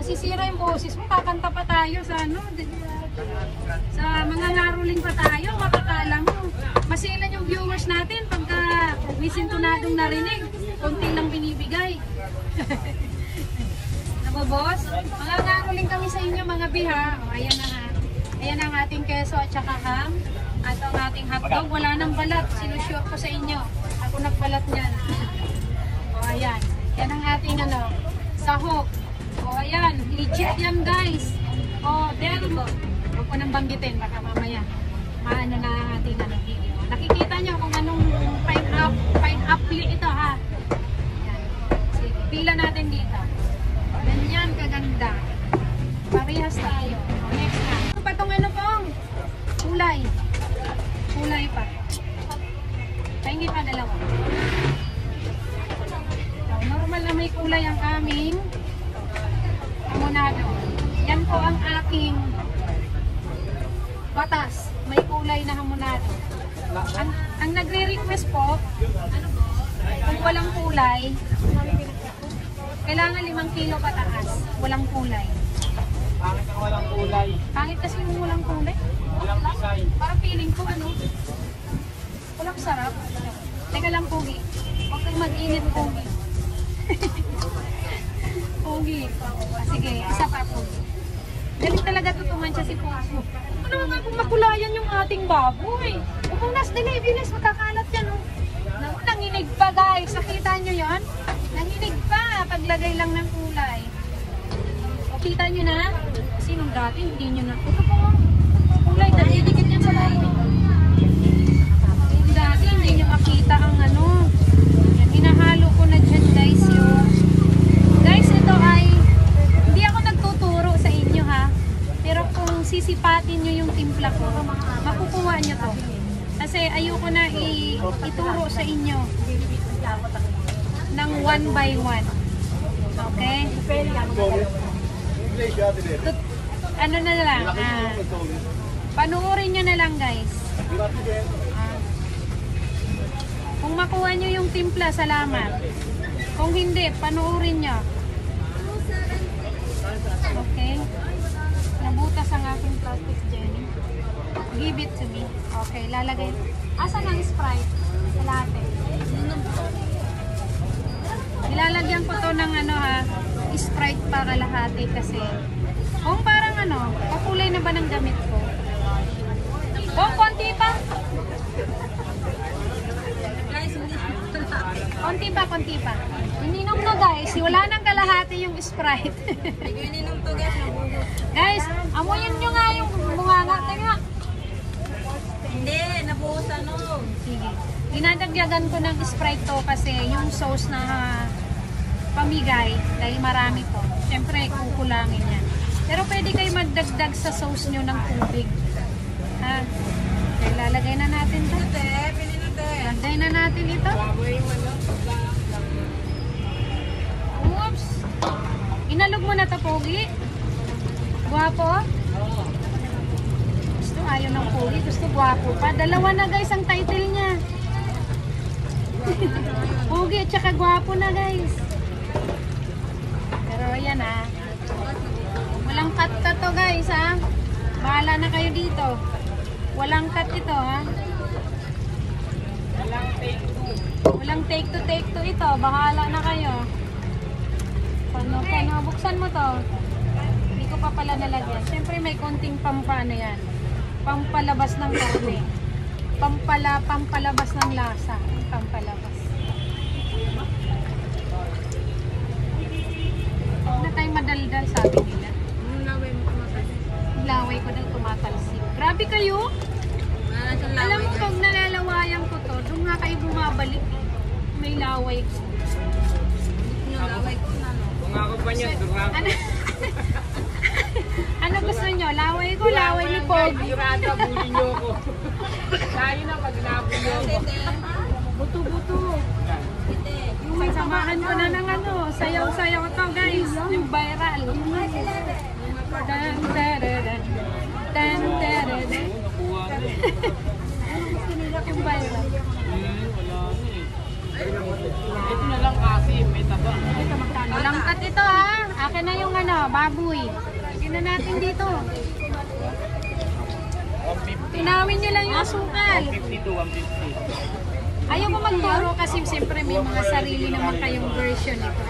masisira yung boses mo, kakanta pa tayo sa ano, sa mga ngaruling pa tayo, makakala mo. Masilan yung viewers natin pagka may sintunadong narinig, konti lang binibigay. Nako boss, mga ngaruling kami sa inyo mga biha. O, ayan na nga. Ayan ang ating keso at saka ham. At ang ating hotdog, wala nang balat. Sinusure ko sa inyo. Ako nagbalat niyan. O ayan. Yan ang ating ano, sahog. O ayan, legit yan guys. O, there we go. Huwag ko nang banggitin, baka mamaya maano na ang ating ano, video. Nakikita nyo kung anong pineapple ito ha. Ayan. Sige, pila natin dito. Ganyan kaganda. Parehas tayo. O, next na. Ano pa itong ano pong? Kulay. Kulay pa. Kaya hindi pa dalawa. O, normal na may kulay ang aming hamonado. Yan po ang aking batas. May kulay na hamonado. Ang nagre-request po, kung walang kulay, kailangan 5 kilo pataas. Walang kulay. Pangit ang walang kulay. Pangit kasi yung walang kulay. Walang design. Parang feeling ko ano, walang sarap. Teka lang, Pogi. Huwag kang mag-init, Pogi. Pogi. Sige, isa pa, Pogi. Galing talaga tutungan siya si Pogi. Ano naman kung makulayan yung ating baboy? Kung nas dili, bilis, makakalat yan. Oh. Nanginig pa, guys. Nakita nyo yan? Nanginig pa. Paglagay lang ng kulay. O, kita nyo na? Kasi nung dati, hindi nyo na. Ito po, kulay. Nadidikit yan sa lahat. Nung dati, hindi nyo makita ang ano. Yan, hinahalo ko na dyan, guys, yun. Guys, ito ay, hindi ako nagtuturo sa inyo, ha? Pero kung sisipatin nyo yung timpla ko, makukuha nyo to. Kasi ayoko na ituro sa inyo ng 1 by 1. Okay? Ano na lang, panuorin nyo na lang guys. Kung makuha nyo yung timpla, salamat. Kung hindi, panuorin nyo. Okay? Nabutas ang aking plastic jelly. Give it to me. Okay, lalagay. Asan ang Sprite? Sa latte. Ilalagyan ko to ng ano ha, Sprite para kalahati kasi kung parang ano, kakulay na ba ng gamit ko? Kung konti pa? Konti pa. Ininom na guys, wala nang kalahati yung Sprite. Ininom to guys, nabugot. Guys, amuyin nyo nga yung bunganga. Teka. Hindi, nabuhusan no. Sige. Dinadagdagan ko ng Sprite to kasi yung sauce na pamigay, dahil marami to. Siyempre, kukulangin yan. Pero pwede kayo magdagdag sa sauce nyo ng tubig. Ha? Okay, lalagay na natin to. Lagay na natin ito. Oops! Inalog mo na to, Pogi. Guwapo? Gusto ayaw ng Pogi. Gusto guwapo pa. Dalawa na guys ang title niya. Pogi at saka guwapo na guys. Pero ayan ha. Walang cut to guys ha. Bahala na kayo dito. Walang cut ito ha. Walang take to ito. Bahala na kayo. Paano? Buksan mo to. Hindi ko pa pala nalagyan. Siyempre may konting pampano yan. Pampalabas ng karne. Pampalabas ng lasa. Pampalabas. Huwag na tayong madaldal, sabi nila. Laway ko daw tumatalsik. Grabe kayo! Alam mo, pag nalalawayan ko to, doon nga kayo bumabalik. May laway ko. Laway ko na no. Kung ako pa niya, Ano gusto nyo? Laway ko, laway ni Pogi. Irada, buli niyo ako. Tayo na pag inabuli niyo ako. Buto-buto. Samahan ko na ng ano, sayaw-sayaw to guys. Yung viral. Yung viral. Wala na eh. Ito na lang kasi, may taba. Ito magkano? Langkat ito ha. Akin na yung ano, baboy. Lagyan na natin dito. 150. Tinawin nyo lang yung asukal. 150 to 150. Ayaw ko magturo kasi siyempre may mga sarili naman kayong version ito.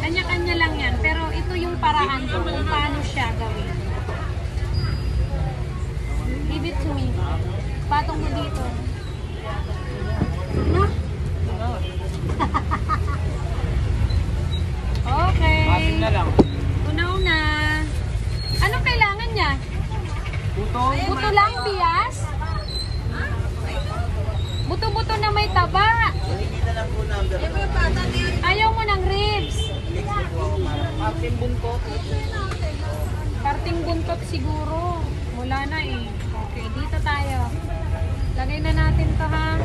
Kanya-kanya lang yan. Pero ito yung paraan ko kung paano siya gawin. Give it to me. Patong mo dito. Ano? Okay. Asin na lang. Tunaw na. Anong kailangan niya? Puto. Buto lang, bias? Buto-buto na may taba. Ayaw mo ng ribs. Asin buntot. Parting buntot siguro. Wala na eh. Okay, dito tayo. Lagay na natin to ha.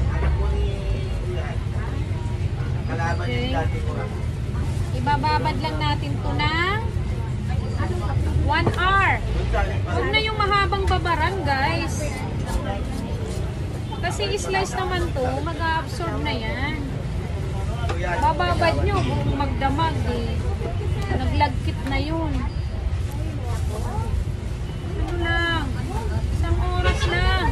Okay. Ibababad lang natin to ng 1 hour. Huwag na yung mahabang babaran guys. Kasi slice naman to, mag-absorb na yan. Bababad nyo, magdamag eh. Naglagkit na yun. Ano lang, isang oras lang.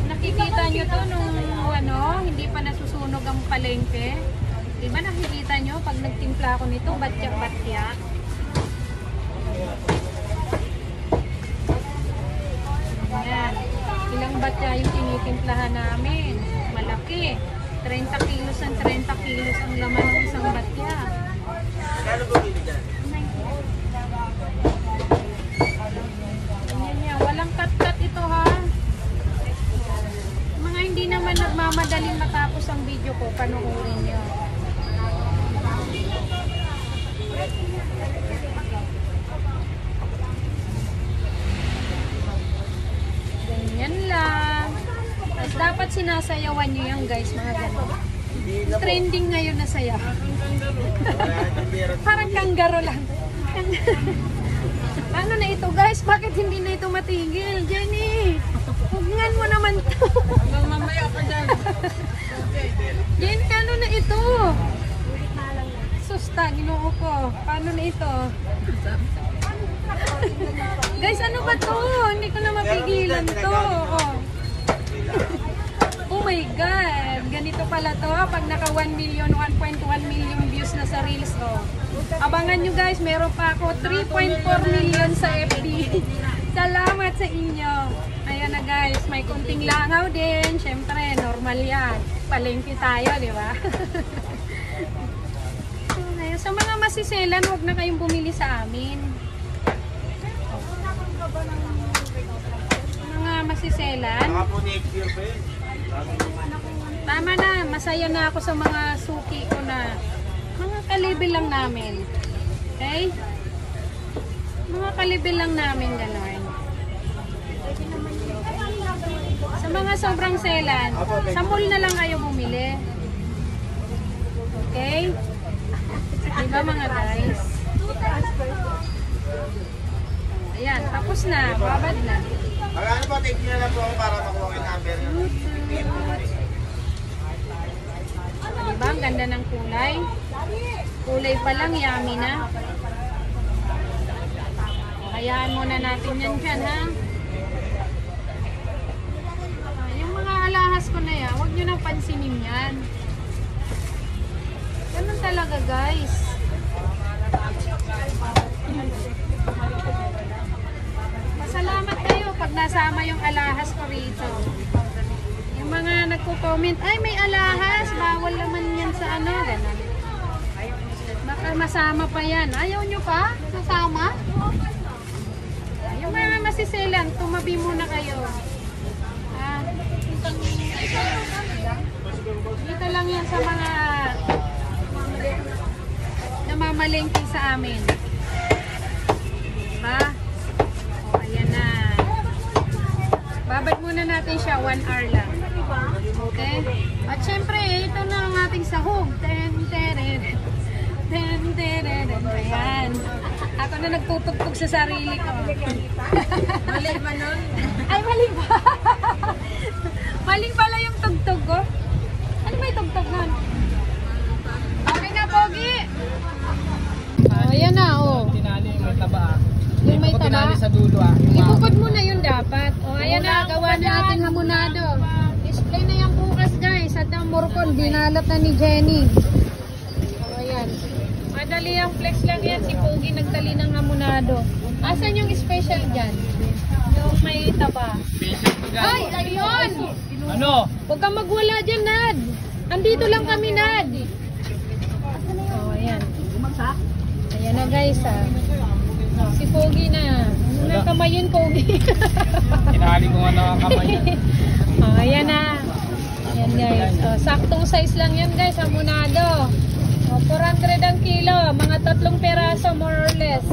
Nakikita nyo to nung ano, hindi pa nasusunog ang palengke. Diba nakikita nyo pag nagtimpla ako nito, batya-batya. Ayan. Ilang batya yung tinitimplahan namin. Malaki. 30 kilos ang 30 kilos ang laman ng isang batya. Ganyan yan. Walang cut-cut ito ha. Mga hindi naman nagmamadaling matapos ang video ko, panoorin nyo. Ganyan lang. Tapos dapat sinasayawan nyo yan guys, mga ganun. Trending ngayon na saya. Parang kanggaro lang. Ano na ito guys? Bakit hindi na ito matigil? Jenny! Huwag mo naman to. Hanggang mamaya ka dyan. Jenny, ano na ito? Susta, ginoo ko. Paano na ito? Guys, ano ba to? Hindi ko na mapigilan to. Oh my God! Ganito pala to. Pag naka 1 million, 1.1 million views na sa Reels. Oh. Abangan nyo guys, meron pa ako 3.4 million sa FB. Salamat sa inyo. Ayan na guys, may kunting langaw din. Siyempre, normal yan. Palengke tayo, di ba? Okay. Sa mga masiselan, huwag na kayong bumili sa amin. Mga masiselan. Tama na, masaya na ako sa mga suki ko na mga kalibel lang namin. Okay? Mga kalibel lang namin gano'n. Sa mga sobrang selan, sa mall na lang kayo bumili. Okay? Diba mga guys? Ayan, tapos na. Babad na. Magkano po, take nyo na lang po para makuha yung number nyo. Diba? Ang ganda ng kulay. Kulay pa lang, yummy na. Hayaan muna natin yan dyan, ha? Yung mga alahas ko na yan, huwag nyo nang pansinin yan. Ganun talaga, guys. Pasalamat kayo pag nasama yung alahas ko rito. Yung mga nagko-comment, ay may alahas, bawal naman yan sa ano, ganun. Baka masama pa yan. Ayaw nyo pa? Sasama? Yung mga masiselan, tumabi muna kayo. Ah, dito lang yan sa mga namamalengke sa amin. Diba? O, ayan na. Babad muna natin siya 1 hour lang. Okay? At syempre, ito na ang ating sahog. Ayan. Ako na nagtutugtog sa sarili ko. Mali ba nun? Ay, mali ba? Mali pala yung tugtog ko. Ano ba yung tugtog nun? Okay na, Pogi. Oh, ayan na, oh. Tinali may taba. Yung may Ako tinali taba. sa dulo ah. Ibukod mo na yun dapat. O, ayan na, gawa na ating hamonado. Display na yan bukas, guys. At ang morcon, dinalat na ni Jenny. O, ayan. Madali ang flex lang yan. Si Pogi nagtali ng hamonado. Asan yung special dyan? Yung may taba. Patient to guys. Ay, ayun! Ano? Huwag kang magwala dyan, Nad. Andito lang kami, Nad. O, ayan. Ayan na, guys, ah. Si Pogi na. Ano na kamayin, Pogi? Tinali ko nga ang kamay niya. Oh, ayan na. Ayan, guys. Oh, saktong size lang yan, guys. Hamonado. Oh, 400 ang kilo. Mga 3 peraso, more or less.